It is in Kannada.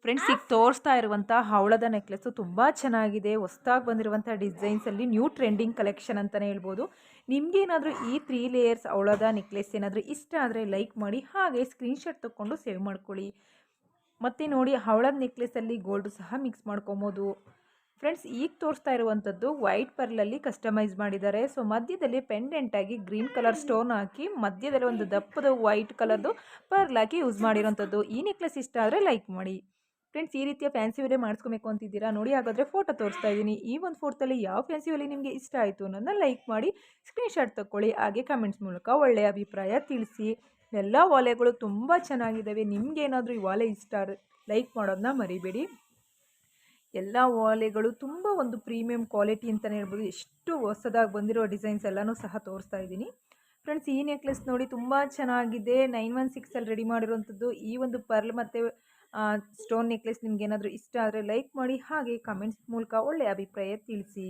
ಫ್ರೆಂಡ್ಸ್ ಈಗ ತೋರಿಸ್ತಾ ಇರುವಂಥ ಹವಳದ ನೆಕ್ಲೆಸ್ಸು ತುಂಬ ಚೆನ್ನಾಗಿದೆ. ಹೊಸ್ದಾಗಿ ಬಂದಿರುವಂಥ ಡಿಸೈನ್ಸಲ್ಲಿ ನ್ಯೂ ಟ್ರೆಂಡಿಂಗ್ ಕಲೆಕ್ಷನ್ ಅಂತಲೇ ಹೇಳ್ಬೋದು. ನಿಮಗೇನಾದರೂ ಈ 3 ಲೇಯರ್ಸ್ ಹವಳದ ನೆಕ್ಲೆಸ್ ಏನಾದರೂ ಇಷ್ಟ ಆದರೆ ಲೈಕ್ ಮಾಡಿ, ಹಾಗೆ ಸ್ಕ್ರೀನ್‌ಶಾಟ್ ತೊಗೊಂಡು ಸೇವ್ ಮಾಡ್ಕೊಳ್ಳಿ. ಮತ್ತು ನೋಡಿ, ಹವಳದ ನೆಕ್ಲೆಸಲ್ಲಿ ಗೋಲ್ಡು ಸಹ ಮಿಕ್ಸ್ ಮಾಡ್ಕೊಬೋದು. ಫ್ರೆಂಡ್ಸ್ ಈಗ ತೋರಿಸ್ತಾ ಇರುವಂಥದ್ದು ವೈಟ್ ಪರ್ಲಲ್ಲಿ ಕಸ್ಟಮೈಸ್ ಮಾಡಿದ್ದಾರೆ. ಸೊ ಮಧ್ಯದಲ್ಲಿ ಪೆಂಡೆಂಟಾಗಿ ಗ್ರೀನ್ ಕಲರ್ ಸ್ಟೋನ್ ಹಾಕಿ, ಮಧ್ಯದಲ್ಲಿ ಒಂದು ದಪ್ಪದ ವೈಟ್ ಕಲರ್ದು ಪರ್ಲ್ ಹಾಕಿ ಯೂಸ್ ಮಾಡಿರೋಂಥದ್ದು. ಈ ನೆಕ್ಲೆಸ್ ಇಷ್ಟ ಆದರೆ ಲೈಕ್ ಮಾಡಿ. ಫ್ರೆಂಡ್ಸ್ ಈ ರೀತಿಯ ಫ್ಯಾನ್ಸಿ ವೇರೇ ಮಾಡಿಸ್ಕೊಬೇಕು ಅಂತಿದ್ದೀರಾ? ನೋಡಿ, ಹಾಗಾದರೆ ಫೋಟೋ ತೋರಿಸ್ತಾ ಇದ್ದೀನಿ. ಈ ಒಂದು ಫೋಟೋದಲ್ಲಿ ಯಾವ ಫ್ಯಾನ್ಸಿ ವೇಲಿ ನಿಮಗೆ ಇಷ್ಟ ಆಯಿತು ಅನ್ನೋದನ್ನ ಲೈಕ್ ಮಾಡಿ, ಸ್ಕ್ರೀನ್‌ಶಾಟ್ ತಗೊಳ್ಳಿ. ಹಾಗೆ ಕಮೆಂಟ್ಸ್ ಮೂಲಕ ಒಳ್ಳೆಯ ಅಭಿಪ್ರಾಯ ತಿಳಿಸಿ. ಎಲ್ಲ ವಾಲೆಗಳು ತುಂಬ ಚೆನ್ನಾಗಿದ್ದಾವೆ. ನಿಮಗೇನಾದರೂ ಈ ವಾಲೆ ಇಷ್ಟ ಆದರೆ ಲೈಕ್ ಮಾಡೋದನ್ನ ಮರಿಬೇಡಿ. ಎಲ್ಲ ವಾಲೆಗಳು ತುಂಬ ಒಂದು ಪ್ರೀಮಿಯಂ ಕ್ವಾಲಿಟಿ ಅಂತಲೇ ಹೇಳ್ಬೋದು. ಎಷ್ಟು ಹೊಸದಾಗಿ ಬಂದಿರೋ ಡಿಸೈನ್ಸ್ ಎಲ್ಲನೂ ಸಹ ತೋರಿಸ್ತಾ ಇದ್ದೀನಿ. ಫ್ರೆಂಡ್ಸ್ ಈ ನೆಕ್ಲೆಸ್ ನೋಡಿ, ತುಂಬ ಚೆನ್ನಾಗಿದೆ. 916ಅಲ್ಲಿ ರೆಡಿ ಮಾಡಿರುವಂಥದ್ದು. ಈ ಒಂದು ಪರ್ಲ್ ಮತ್ತು ಸ್ಟೋನ್ ನೆಕ್ಲೆಸ್ ನಿಮ್ಗೇನಾದರೂ ಇಷ್ಟ ಆದರೆ ಲೈಕ್ ಮಾಡಿ, ಹಾಗೆ ಕಮೆಂಟ್ಸ್ ಮೂಲಕ ಒಳ್ಳೆಯ ಅಭಿಪ್ರಾಯ ತಿಳಿಸಿ.